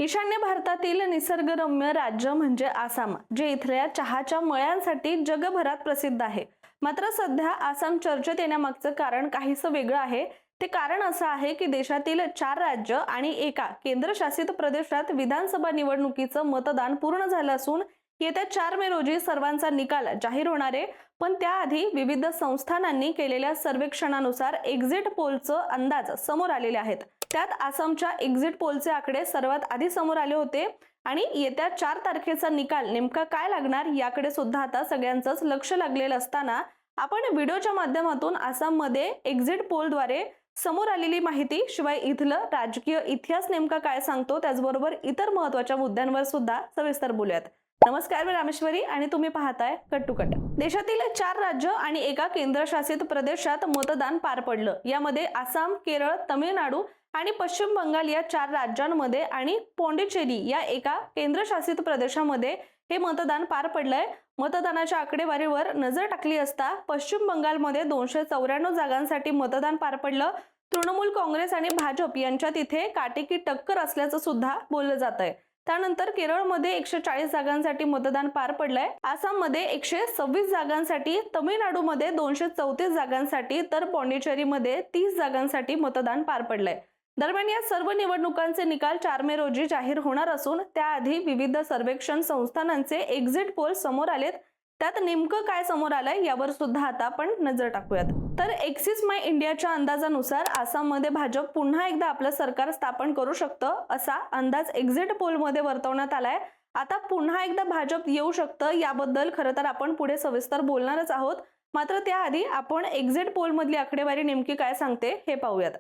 ईशान्य भारतातील निसर्गरम्य राज्य म्हणजे आसाम, जे इथल्या चहाच्या मळ्यांसाठी जगभरात प्रसिद्ध आहे. मात्र सध्या आसाम चर्चेत येण्यामागचं कारण काहीसं वेगळं आहे. ते कारण असं आहे की देशातील 4 राज्य आणि एका केंद्रशासित प्रदेशात विधानसभा निवडणुकीचं मतदान पूर्ण झालं असून येत्या 4 मे रोजी सर्वांचा निकाल जाहीर होणार आहे. पण त्याआधी विविध संस्थानांनी केलेल्या सर्वेक्षणानुसार एक्झिट पोलचं अंदाज समोर आलेले आहेत. त्यात आसामच्या एक्झिट पोलचे आकडे सर्वात आधी समोर आले होते आणि येत्या 4 तारखेचा निकाल नेमका काय लागणार याकडे सुद्धा आता सगळ्यांचंच लक्ष लागलेलं असताना आपण व्हिडिओच्या माध्यमातून आसाममध्ये एक्झिट पोलद्वारे समोर आलेली माहिती, शिवाय इथलं राजकीय इतिहास नेमका काय सांगतो, त्याचबरोबर इतर महत्त्वाच्या मुद्द्यांवर सुद्धा सविस्तर बोलूयात. नमस्कार, मी रामेश्वरी आणि तुम्ही पाहताय कट टू कट. देशातील 4 राज्य आणि एका केंद्रशासित प्रदेशात मतदान पार पडलं. यामध्ये आसाम, केरळ, तमिळनाडू आणि पश्चिम बंगाल या 4 राज्यांमध्ये आणि पॉंडिचेरी या एका केंद्रशासित प्रदेशामध्ये हे मतदान पार पडलंय. मतदानाच्या आकडेवारीवर नजर टाकली असता पश्चिम बंगालमध्ये 294 जागांसाठी मतदान पार पडलं. तृणमूल काँग्रेस आणि भाजप यांच्यात इथे काटेकी टक्कर असल्याचं सुद्धा बोललं जात आहे. त्यानंतर केरळमध्ये 140 जागांसाठी मतदान पार पडलंय. आसाममध्ये 126 जागांसाठी, तमिळनाडूमध्ये 234 जागांसाठी तर पॉंडिचेरीमध्ये 30 जागांसाठी मतदान पार पडलंय. दरम्यान या सर्व निवडणुकांचे निकाल 4 मे रोजी जाहीर होणार असून त्याआधी विविध सर्वेक्षण संस्थानांचे एक्झिट पोल समोर आलेत. त्यात नेमकं काय समोर आलंय यावर सुद्धा आता आपण नजर टाकूयात. तर एक्सिस माय इंडियाच्या अंदाजानुसार आसाममध्ये भाजप पुन्हा एकदा आपलं सरकार स्थापन करू शकतं असा अंदाज एक्झिट पोलमध्ये वर्तवण्यात आलाय. आता पुन्हा एकदा भाजप येऊ शकतं याबद्दल खरं तर आपण पुढे सविस्तर बोलणारच आहोत. मात्र त्याआधी आपण एक्झिट पोल मधली आकडेवारी नेमकी काय सांगते हे पाहूयात.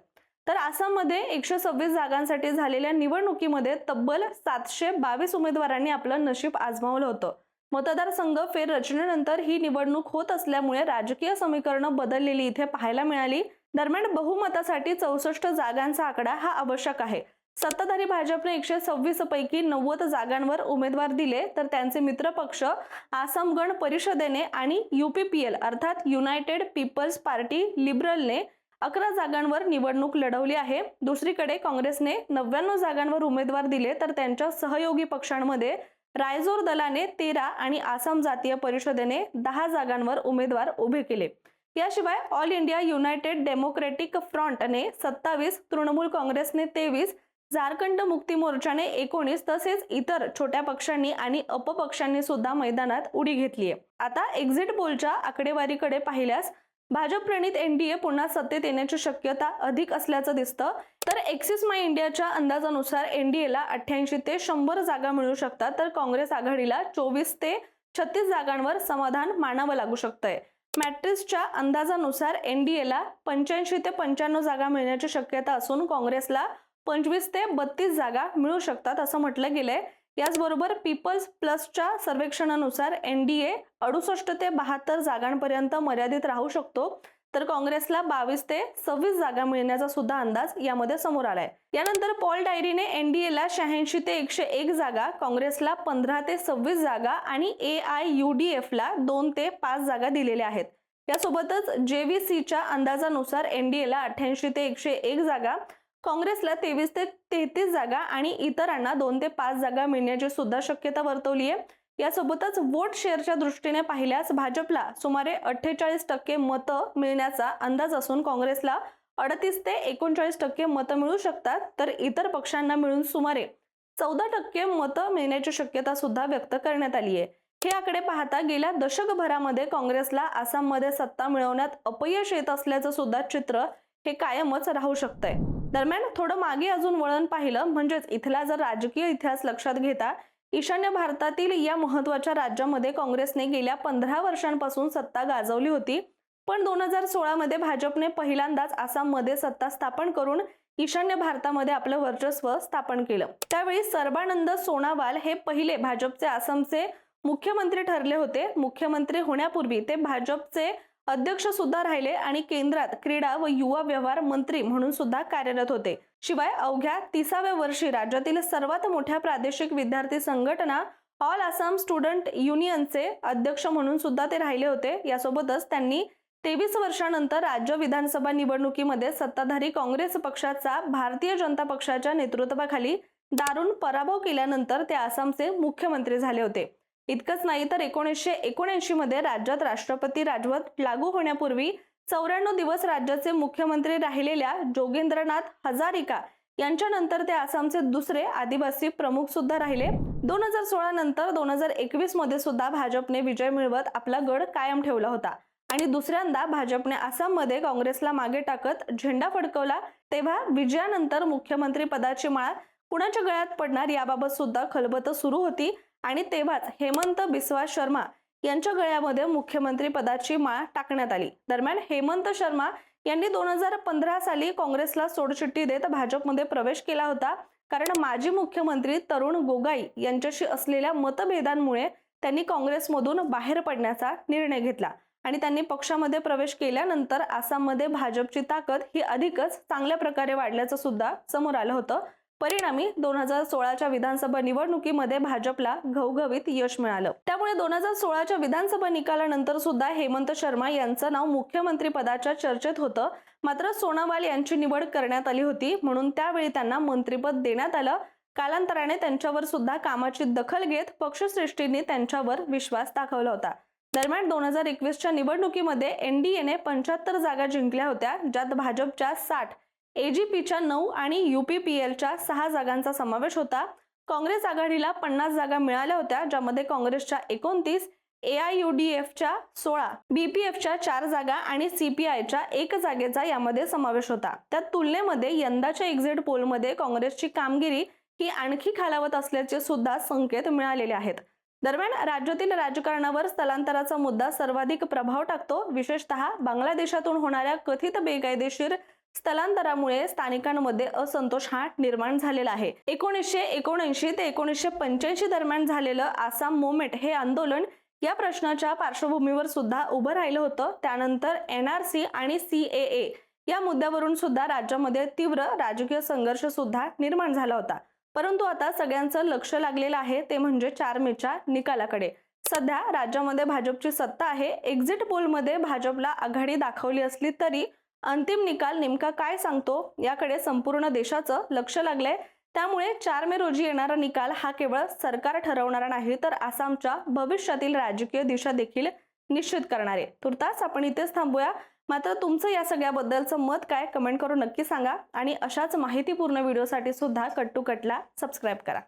तर आसाममध्ये 126 जागांसाठी झालेल्या निवडणुकीमध्ये तब्बल 722 उमेदवारांनी आपलं नशीब आजमावलं होतं. मतदारसंघ फेररचनेनंतर ही निवडणूक होत असल्यामुळे राजकीय समीकरणं बदललेली इथे पाहायला मिळाली. दरम्यान बहुमतासाठी 64 जागांचा आकडा हा आवश्यक आहे. सत्ताधारी भाजपने 126 पैकी 90 जागांवर उमेदवार दिले, तर त्यांचे मित्रपक्ष आसाम गण परिषदेने आणि UPPL अर्थात युनायटेड पीपल्स पार्टी लिबरलने 11 जागांवर निवडणूक लढवली आहे. दुसरीकडे काँग्रेसने 99 जागांवर उमेदवार दिले, तर त्यांच्या सहयोगी पक्षांमध्ये रायजोर दलाने 13 आणि आसाम जातीय परिषदेने 10 जागांवर उमेदवार उभे केले. याशिवाय ऑल इंडिया युनायटेड डेमोक्रेटिक फ्रंटने 27, तृणमूल काँग्रेसने 23, झारखंड मुक्ती मोर्चाने 19 तसेच इतर छोट्या पक्षांनी आणि अपपक्षांनी सुद्धा मैदानात उडी घेतली आहे. आता एक्झिट पोलच्या आकडेवारीकडे पाहिल्यास भाजप प्रणित NDA पुन्हा सत्तेत येण्याची शक्यता अधिक असल्याचं दिसतं. तर एक्सिस माय इंडियाच्या अंदाजानुसार NDAला 88 ते 100 जागा मिळू शकतात, तर काँग्रेस आघाडीला 24 ते 36 जागांवर समाधान मानावं लागू शकतंय. मॅट्रिक्सच्या अंदाजानुसार NDAला 85 ते 95 जागा मिळण्याची शक्यता असून काँग्रेसला 25 ते 32 जागा मिळू शकतात असं म्हटलं गेलंय. याचबरोबर पीपल्स प्लसच्या सर्वेक्षणानुसार NDA 68 ते 72 जागांपर्यंत मर्यादित राहू शकतो, तर काँग्रेसला 22 ते 26 जागा मिळण्याचा सुद्धा अंदाज यामध्ये समोर आलाय. यानंतर पॉल डायरीने NDAला 86 ते 101 जागा, काँग्रेसला 15 ते 26 जागा आणि AIUDFला 2 ते 5 जागा दिलेल्या आहेत. यासोबतच JVCच्या अंदाजानुसार NDAला 88 ते 101 जागा, काँग्रेसला 23 ते 33 जागा आणि इतरांना 2 ते 5 जागा मिळण्याची सुद्धा शक्यता वर्तवली आहे. यासोबतच वोट शेअरच्या दृष्टीने पाहिल्यास भाजपला सुमारे 48% मतं मिळण्याचा अंदाज असून काँग्रेसला 38 ते 39% मतं मिळू शकतात, तर इतर पक्षांना मिळून सुमारे 14% मतं मिळण्याची शक्यता सुद्धा व्यक्त करण्यात आली आहे. हे आकडे पाहता गेल्या दशकभरामध्ये काँग्रेसला आसाममध्ये सत्ता मिळवण्यात अपयश येत असल्याचं सुद्धा चित्र हे कायमच राहू शकतंय. दरम्यान थोडं मागे अजून वळण पाहिलं म्हणजेच इथला जर राजकीय इतिहास लक्षात घेता ईशान्य भारतातील या महत्त्वाच्या राज्यामध्ये काँग्रेसने गेल्या 15 वर्षांपासून सत्ता गाजवली होती. पण 2016 मध्ये भाजपने पहिल्यांदाच आसाममध्ये सत्ता स्थापन करून ईशान्य भारतामध्ये आपलं वर्चस्व स्थापन केलं. त्यावेळी सर्बानंद सोनोवाल हे पहिले भाजपचे आसामचे मुख्यमंत्री ठरले होते. मुख्यमंत्री होण्यापूर्वी ते भाजपचे अध्यक्ष सुद्धा राहिले आणि केंद्रात क्रीडा व युवा व्यवहार मंत्री म्हणून सुद्धा कार्यरत होते. शिवाय अवघ्या 30व्या वर्षी राज्यातील सर्वात मोठ्या प्रादेशिक विद्यार्थी संघटना ऑल आसाम स्टुडंट युनियनचे अध्यक्ष म्हणून सुद्धा ते राहिले होते. यासोबतच त्यांनी 23 वर्षांनंतर राज्य विधानसभा निवडणुकीमध्ये सत्ताधारी काँग्रेस पक्षाचा भारतीय जनता पक्षाच्या नेतृत्वाखाली दारुण पराभव केल्यानंतर ते आसामचे मुख्यमंत्री झाले होते। इतकंच नाही तर 1979 मध्ये राज्यात राष्ट्रपती राजवट लागू होण्यापूर्वी 94 दिवस राज्याचे मुख्यमंत्री राहिलेल्या जोगेंद्रनाथ हजारिका यांच्यानंतर ते आसामचे दुसरे आदिवासी प्रमुख सुद्धा राहिले। 2016 नंतर 2021 मध्ये सुद्धा भाजपने विजय मिळवत आपला गड कायम ठेवला होता आणि दुसऱ्यांदा भाजपने आसाममध्ये काँग्रेसला मागे टाकत झेंडा फडकवला। तेव्हा विजयानंतर मुख्यमंत्री पदाची माळ कुणाच्या गळ्यात पडणार याबाबत सुद्धा खलबत सुरू होती आणि तेव्हाच हेमंत बिस्वा शर्मा यांच्या गळ्यामध्ये मुख्यमंत्री पदाची माळ टाकण्यात आली। दरम्यान हेमंत शर्मा यांनी 2015 साली काँग्रेसला सोडचिठ्ठी देत भाजपमध्ये प्रवेश केला होता, कारण माजी मुख्यमंत्री तरुण गोगोई यांच्याशी असलेल्या मतभेदांमुळे त्यांनी काँग्रेसमधून बाहेर पडण्याचा निर्णय घेतला आणि त्यांनी पक्षामध्ये प्रवेश केल्यानंतर आसाममध्ये भाजपची ताकद ही अधिकच चांगल्या प्रकारे वाढल्याचं सुद्धा समोर आलं होतं। परिणामी 2016च्या विधानसभा निवडणुकीमध्ये भाजपला घवघवीत यश मिळालं। त्यामुळे 2016च्या विधानसभा निकालानंतर सुद्धा हेमंत शर्मा यांचं नाव मुख्यमंत्री पदाच्या चर्चेत होतं। मात्र सोनोवाल यांची निवड करण्यात आली होती, म्हणून त्यावेळी त्यांना मंत्रिपद देण्यात आलं। कालांतराने त्यांच्यावर सुद्धा कामाची दखल घेत पक्षश्रेष्ठींनी त्यांच्यावर विश्वास दाखवला होता। दरम्यान 2021च्या निवडणुकीमध्ये एनडीएने 75 जागा जिंकल्या होत्या, ज्यात भाजपच्या 60, एजीपीच्या 9 आणि यूपीपीएलच्या 6 जागांचा समावेश होता। काँग्रेस आघाडीला 50 जागा मिळाल्या होत्या, ज्यामध्ये काँग्रेसच्या 29, एआययूडीएफच्या 16, बीपीएफच्या 4 जागा आणि सीपीआयच्या 1 जागेचा यामध्ये समावेश होता। त्या तुलनेमध्ये यंदाच्या एक्झिट पोलमध्ये काँग्रेसची कामगिरी ही आणखी खालावत असल्याचे सुद्धा संकेत मिळालेले आहेत। दरम्यान राज्यातील राजकारणावर स्थलांतराचा मुद्दा सर्वाधिक प्रभाव टाकतो। विशेषतः बांगलादेशातून होणाऱ्या कथित बेकायदेशीर स्थलांतरामुळे स्थानिकांमध्ये असंतोष हा निर्माण झालेला आहे। 1979 ते 1985 दरम्यान झालेलं आसाम मूव्हमेंट हे आंदोलन या प्रश्नाच्या पार्श्वभूमीवर सुद्धा उभं राहिलं होतं। त्यानंतर एनआरसी आणि सीएए या मुद्द्यावरून सुद्धा राज्यामध्ये तीव्र राजकीय संघर्ष सुद्धा निर्माण झाला होता। परंतु आता सगळ्यांचं लक्ष लागलेलं आहे ते म्हणजे 4 मेच्या निकालाकडे। सध्या राज्यामध्ये भाजपची सत्ता आहे। एक्झिट पोलमध्ये भाजपला आघाडी दाखवली असली तरी अंतिम निकाल नेमका काय सांगतो याकडे संपूर्ण देशाचं लक्ष लागलंय। त्यामुळे 4 मे रोजी येणारा निकाल हा केवळ सरकार ठरवणारा नाही, तर आसामच्या भविष्यातील राजकीय दिशा देखील निश्चित करणार आहे। तुर्तास आपण इथेच थांबूया। मात्र तुमचं या सगळ्याबद्दलचं मत काय कमेंट करून नक्की सांगा आणि अशाच माहितीपूर्ण व्हिडिओसाठी सुद्धा कट टू कटला सबस्क्राइब करा।